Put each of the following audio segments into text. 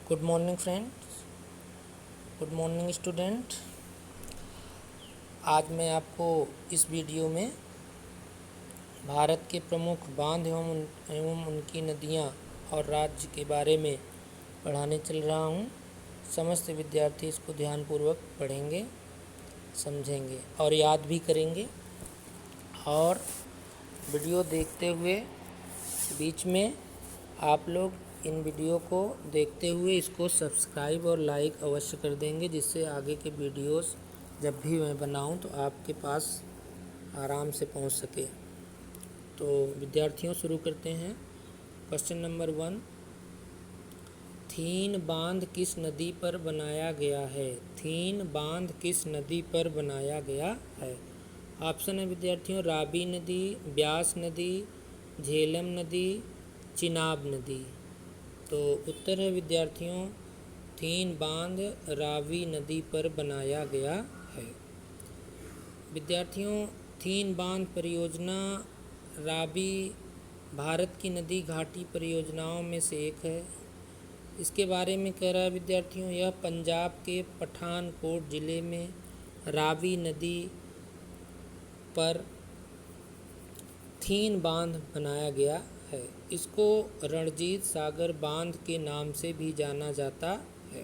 Good morning friends, good morning student. आज मैं आपको इस वीडियो में भारत के प्रमुख बांध एवं उनकी नदियाँ और राज्य के बारे में पढ़ाने चल रहा हूँ। समस्त विद्यार्थी इसको ध्यानपूर्वक पढ़ेंगे, समझेंगे और याद भी करेंगे। और वीडियो देखते हुए बीच में आप लोग इन वीडियो को देखते हुए इसको सब्सक्राइब और लाइक अवश्य कर देंगे, जिससे आगे के वीडियोस जब भी मैं बनाऊं तो आपके पास आराम से पहुंच सके। तो विद्यार्थियों शुरू करते हैं। क्वेश्चन नंबर 1, थीन बांध किस नदी पर बनाया गया है? थीन बांध किस नदी पर बनाया गया है? ऑप्शन है विद्यार्थियों, रावी नदी, ब्यास नदी, झेलम नदी, चिनाब नदी। तो उत्तर है विद्यार्थियों, थीन बांध रावी नदी पर बनाया गया है। विद्यार्थियों, थीन बांध परियोजना रावी भारत की नदी घाटी परियोजनाओं में से एक है। इसके बारे में कह रहा है विद्यार्थियों, यह पंजाब के पठानकोट ज़िले में रावी नदी पर थीन बांध बनाया गया है। इसको रणजीत सागर बांध के नाम से भी जाना जाता है।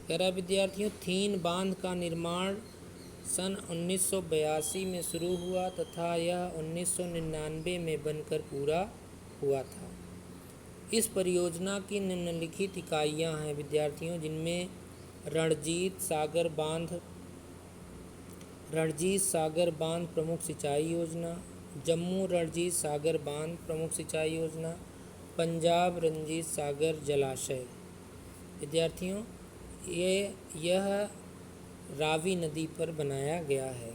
कह रहा विद्यार्थियों, थीन बांध का निर्माण सन 1982 में शुरू हुआ तथा यह 1999 में बनकर पूरा हुआ था। इस परियोजना की निम्नलिखित इकाइयां हैं विद्यार्थियों, जिनमें रणजीत सागर बांध प्रमुख सिंचाई योजना, जम्मू रणजीत सागर बांध प्रमुख सिंचाई योजना, पंजाब रणजीत सागर जलाशय। विद्यार्थियों, यह रावी नदी पर बनाया गया है।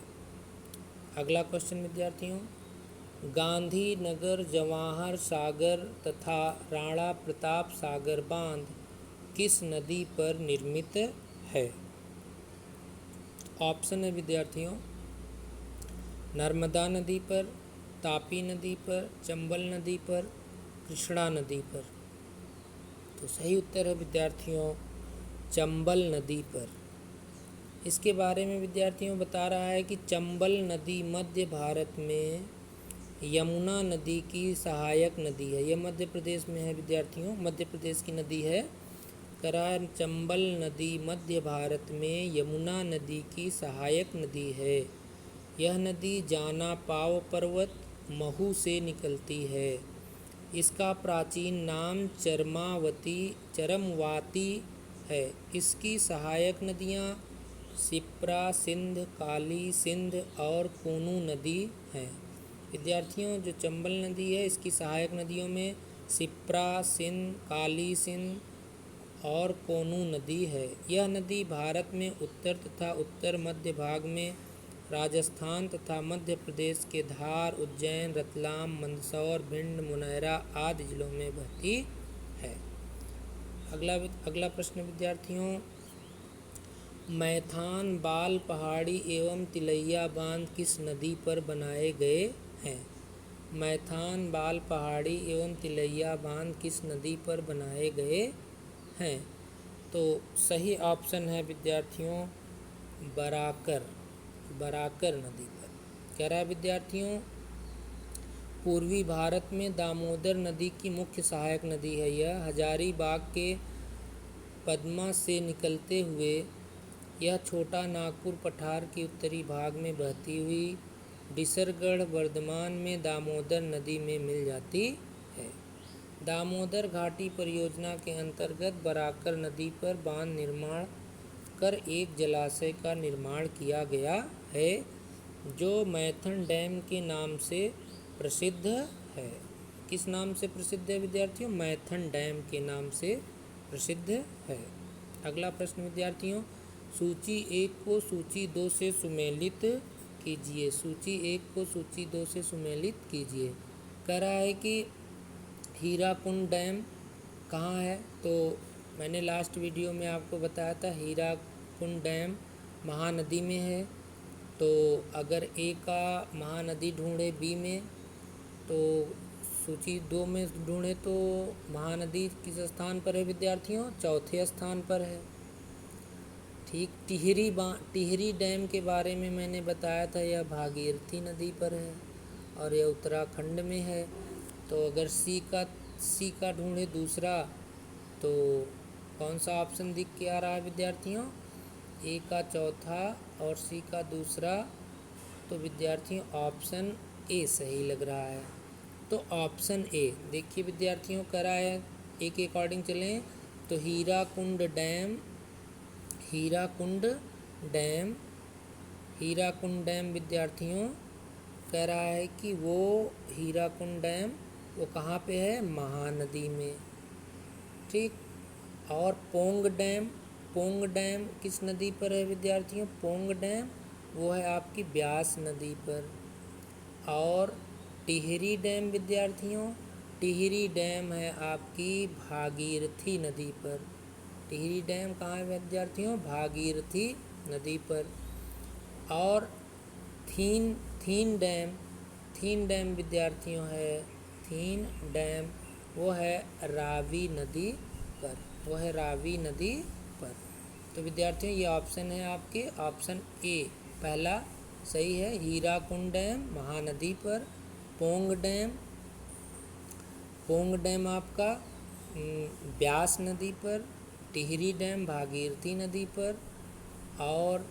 अगला क्वेश्चन विद्यार्थियों, गांधीनगर जवाहर सागर तथा राणा प्रताप सागर बांध किस नदी पर निर्मित है? ऑप्शन है विद्यार्थियों, नर्मदा नदी पर, तापी नदी पर, चंबल नदी पर, कृष्णा नदी पर। तो सही उत्तर है विद्यार्थियों, चंबल नदी पर। इसके बारे में विद्यार्थियों बता रहा है कि चंबल नदी मध्य भारत में यमुना नदी की सहायक नदी है। यह मध्य प्रदेश में है विद्यार्थियों, मध्य प्रदेश की नदी है। करार चंबल नदी मध्य भारत में यमुना नदी की सहायक नदी है। यह नदी जाना पाव पर्वत महू से निकलती है। इसका प्राचीन नाम चरमवाती है। इसकी सहायक नदियाँ शिप्रा सिंध, काली सिंध और कोनू नदी हैं। विद्यार्थियों, जो चंबल नदी है इसकी सहायक नदियों में शिप्रा सिंध, काली सिंध और कोनू नदी है। यह नदी भारत में उत्तर तथा उत्तर मध्य भाग में राजस्थान तथा मध्य प्रदेश के धार, उज्जैन, रतलाम, मंदसौर, भिंड, मुनैरा आदि जिलों में बहती है। अगला प्रश्न विद्यार्थियों, मैथान बाल पहाड़ी एवं तिलैया बांध किस नदी पर बनाए गए हैं? मैथान बाल पहाड़ी एवं तिलैया बांध किस नदी पर बनाए गए हैं? तो सही ऑप्शन है विद्यार्थियों, बराकर नदी पर। कह रहा है विद्यार्थियों, पूर्वी भारत में दामोदर नदी की मुख्य सहायक नदी है। यह हजारीबाग के पद्मा से निकलते हुए यह छोटा नागपुर पठार के उत्तरी भाग में बहती हुई डिसरगढ़ वर्धमान में दामोदर नदी में मिल जाती है। दामोदर घाटी परियोजना के अंतर्गत बराकर नदी पर बांध निर्माण कर एक जलाशय का निर्माण किया गया है, जो मैथन डैम के नाम से प्रसिद्ध है। किस नाम से प्रसिद्ध है विद्यार्थियों? मैथन डैम के नाम से प्रसिद्ध है। अगला प्रश्न विद्यार्थियों, सूची 1 को सूची 2 से सुमेलित कीजिए। सूची 1 को सूची 2 से सुमेलित कीजिए। कह रहा है कि हीराकुंड डैम कहाँ है? तो मैंने लास्ट वीडियो में आपको बताया था हीराकुंड डैम महानदी में है। तो अगर ए का महानदी ढूंढे बी में, तो सूची 2 में ढूंढे तो महानदी किस स्थान पर है विद्यार्थियों? चौथे स्थान पर है। ठीक, टिहरी डैम के बारे में मैंने बताया था, यह भागीरथी नदी पर है और यह उत्तराखंड में है। तो अगर सी का ढूंढे दूसरा तो कौन सा ऑप्शन दिख के आ रहा है विद्यार्थियों? ए का चौथा और सी का दूसरा। तो विद्यार्थियों ऑप्शन ए सही लग रहा है। तो ऑप्शन ए देखिए विद्यार्थियों, करा है ए के अकॉर्डिंग चलें तो हीराकुंड डैम विद्यार्थियों कह रहा है कि वो हीराकुंड डैम वो कहाँ पे है? महानदी में। ठीक, और पोंग डैम किस नदी पर है विद्यार्थियों? पोंग डैम वो है आपकी ब्यास नदी पर। और टिहरी डैम विद्यार्थियों, टिहरी डैम है आपकी भागीरथी नदी पर। टिहरी डैम कहाँ है विद्यार्थियों? भागीरथी नदी पर। और थीन डैम विद्यार्थियों है, थीन डैम वो है रावी नदी पर। तो विद्यार्थियों ये ऑप्शन है आपके, ऑप्शन ए पहला सही है। हीराकुंड डैम महानदी पर, पोंग डैम आपका ब्यास नदी पर, टिहरी डैम भागीरथी नदी पर और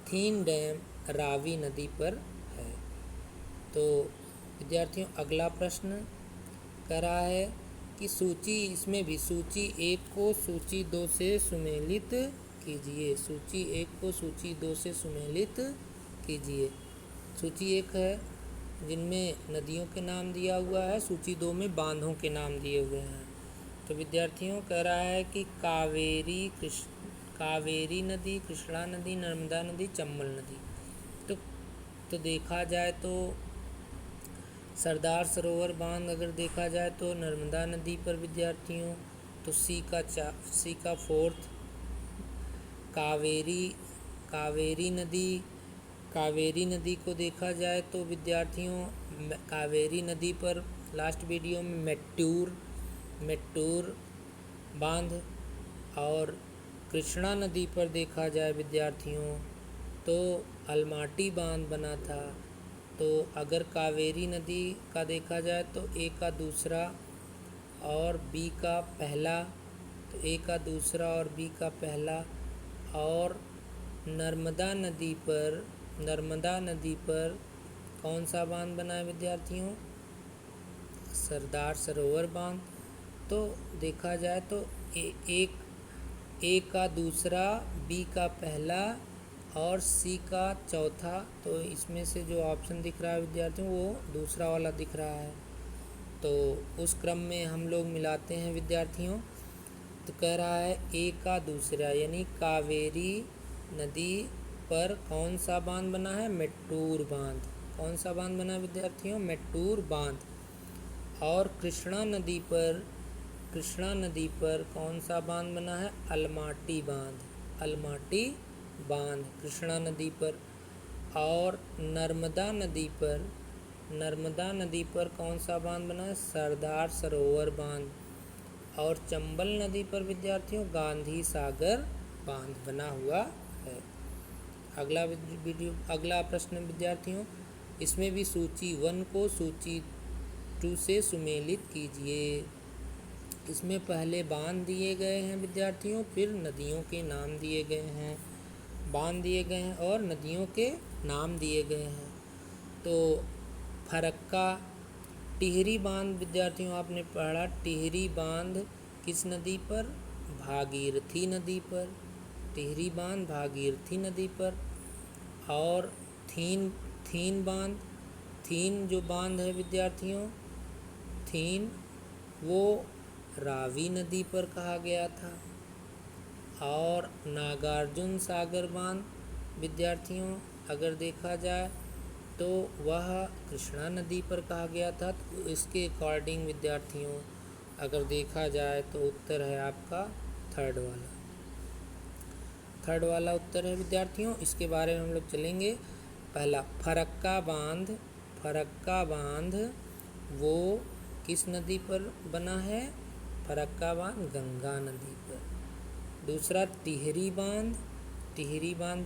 थीन डैम रावी नदी पर है। तो विद्यार्थियों अगला प्रश्न कर रहा है कि इसमें भी सूची 1 को सूची 2 से सुमेलित कीजिए। सूची 1 को सूची 2 से सुमेलित कीजिए। सूची 1 है जिनमें नदियों के नाम दिया हुआ है, सूची 2 में बांधों के नाम दिए हुए हैं। तो विद्यार्थियों कह रहा है कि कावेरी नदी, कृष्णा नदी, नर्मदा नदी, चंबल नदी। तो देखा जाए तो सरदार सरोवर बांध अगर देखा जाए तो नर्मदा नदी पर विद्यार्थियों। तो सी का फोर्थ कावेरी नदी को देखा जाए तो विद्यार्थियों कावेरी नदी पर लास्ट वीडियो में मेट्टूर बांध। और कृष्णा नदी पर देखा जाए विद्यार्थियों तो अलमाटी बांध बना था। तो अगर कावेरी नदी का देखा जाए तो ए का दूसरा और बी का पहला, तो ए का दूसरा और बी का पहला। और नर्मदा नदी पर कौन सा बांध बना है विद्यार्थियों? सरदार सरोवर बांध। तो देखा जाए तो ए का दूसरा, बी का पहला और सी का चौथा। तो इसमें से जो ऑप्शन दिख रहा है विद्यार्थियों वो दूसरा वाला दिख रहा है। तो उस क्रम में हम लोग मिलाते हैं विद्यार्थियों। तो कह रहा है ए का दूसरा यानी कावेरी नदी पर कौन सा बांध बना है? मेट्टूर बांध। कौन सा बांध बना है विद्यार्थियों? मेट्टूर बांध। और कृष्णा नदी पर कौन सा बांध बना है? अलमाटी बांध कृष्णा नदी पर। और नर्मदा नदी पर कौन सा बांध बना है? सरदार सरोवर बांध। और चंबल नदी पर विद्यार्थियों गांधी सागर बांध बना हुआ है। अगला प्रश्न विद्यार्थियों, इसमें भी सूची 1 को सूची 2 से सुमेलित कीजिए। इसमें पहले बांध दिए गए हैं विद्यार्थियों, फिर नदियों के नाम दिए गए हैं। बांध दिए गए हैं और नदियों के नाम दिए गए हैं। तो फरक्का टिहरी बांध विद्यार्थियों आपने पढ़ा, टिहरी बांध किस नदी पर? भागीरथी नदी पर। टिहरी बांध भागीरथी नदी पर। और थीन जो बांध है विद्यार्थियों, थीन वो रावी नदी पर कहा गया था। और नागार्जुन सागर बांध विद्यार्थियों अगर देखा जाए तो वह कृष्णा नदी पर कहा गया था। तो इसके अकॉर्डिंग विद्यार्थियों अगर देखा जाए तो उत्तर है आपका थर्ड वाला उत्तर है विद्यार्थियों। इसके बारे में हम लोग चलेंगे। पहला फरक्का बांध वो किस नदी पर बना है? फरक्का बांध गंगा नदी पर। दूसरा टिहरी बांध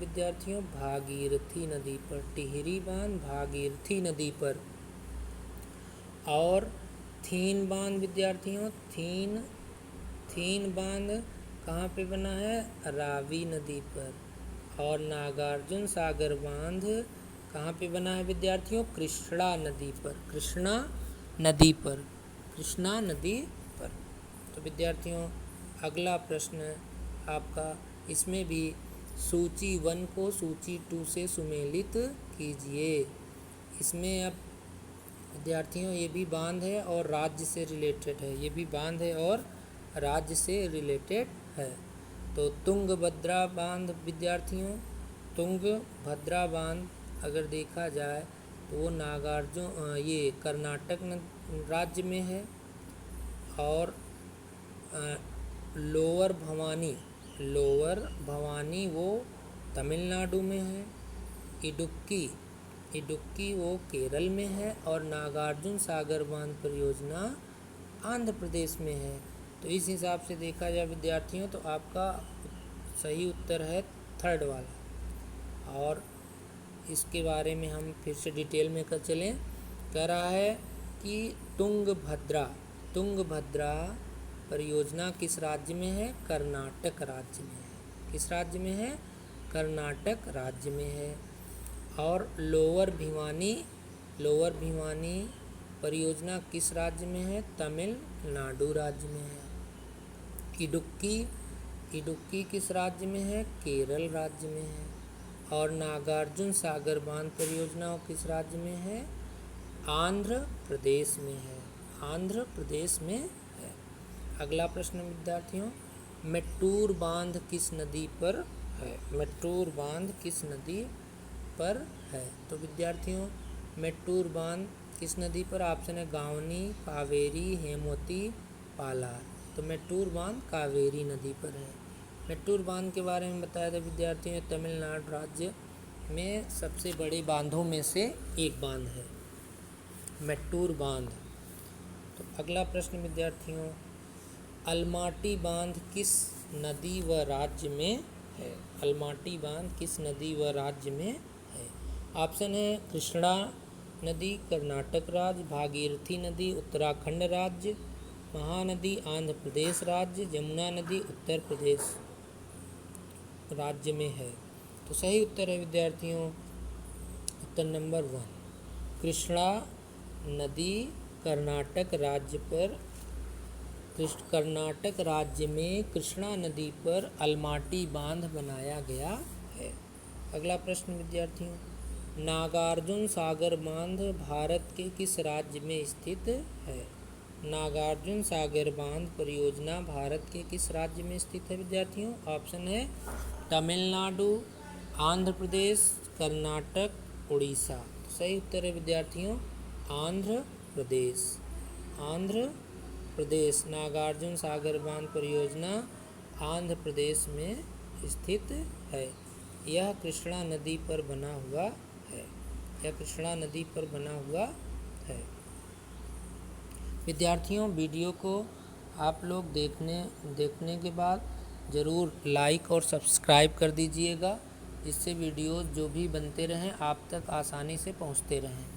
विद्यार्थियों भागीरथी नदी पर। टिहरी बांध भागीरथी नदी पर। और थीन बांध विद्यार्थियों थीन बांध कहाँ पे बना है? रावी नदी पर। और नागार्जुन सागर बांध कहाँ पे बना है विद्यार्थियों? कृष्णा नदी पर। कृष्णा नदी पर। तो विद्यार्थियों अगला प्रश्न आपका, इसमें भी सूची 1 को सूची 2 से सुमेलित कीजिए। इसमें अब विद्यार्थियों ये भी बांध है और राज्य से रिलेटेड है। ये भी बांध है और राज्य से रिलेटेड है। तो तुंगभद्रा बांध विद्यार्थियों, तुंगभद्रा बांध अगर देखा जाए तो वो ये कर्नाटक राज्य में है। और लोअर भवानी वो तमिलनाडु में है। इडुक्की वो केरल में है। और नागार्जुन सागर बांध परियोजना आंध्र प्रदेश में है। तो इस हिसाब से देखा जाए विद्यार्थियों तो आपका सही उत्तर है 3rd वाला। और इसके बारे में हम फिर से डिटेल में चलें। कह रहा है कि तुंगभद्रा परियोजना किस राज्य में है? कर्नाटक राज्य में है। किस राज्य में है? कर्नाटक राज्य में है। और लोअर भिवानी परियोजना किस राज्य में है? तमिलनाडु राज्य में है। इडुक्की किस राज्य में है? केरल राज्य में है। और नागार्जुन सागर बांध परियोजना किस राज्य में है? आंध्र प्रदेश में है। आंध्र प्रदेश में है। अगला प्रश्न विद्यार्थियों, मेट्टूर बांध किस नदी पर है? मेट्टूर बांध किस नदी पर है? तो विद्यार्थियों मेट्टूर बांध किस नदी पर? ऑप्शन है गावनी, कावेरी, हेमवती, पालार। तो मेट्टूर बांध कावेरी नदी पर है। मेट्टूर बांध के बारे में बताया था विद्यार्थियों, तमिलनाडु राज्य में सबसे बड़े बांधों में से एक बांध है मेट्टूर बांध। तो अगला प्रश्न विद्यार्थियों, अलमाटी बांध किस नदी व राज्य में है? अलमाटी बांध किस नदी व राज्य में है? ऑप्शन है कृष्णा नदी कर्नाटक राज्य, भागीरथी नदी उत्तराखंड राज्य, महानदी आंध्र प्रदेश राज्य, यमुना नदी उत्तर प्रदेश राज्य में है। तो सही उत्तर है विद्यार्थियों उत्तर नंबर 1, कृष्णा नदी कर्नाटक राज्य में कृष्णा नदी पर अलमाटी बांध बनाया गया है। अगला प्रश्न विद्यार्थियों, नागार्जुन सागर बांध भारत के किस राज्य में स्थित है? नागार्जुन सागर बांध परियोजना भारत के किस राज्य में स्थित है विद्यार्थियों? ऑप्शन है तमिलनाडु, आंध्र प्रदेश, कर्नाटक, उड़ीसा। सही उत्तर है विद्यार्थियों आंध्र प्रदेश। नागार्जुन सागर बांध परियोजना आंध्र प्रदेश में स्थित है। यह कृष्णा नदी पर बना हुआ है। विद्यार्थियों वीडियो को आप लोग देखने के बाद ज़रूर लाइक और सब्सक्राइब कर दीजिएगा, जिससे वीडियोज़ जो भी बनते रहें आप तक आसानी से पहुंचते रहें।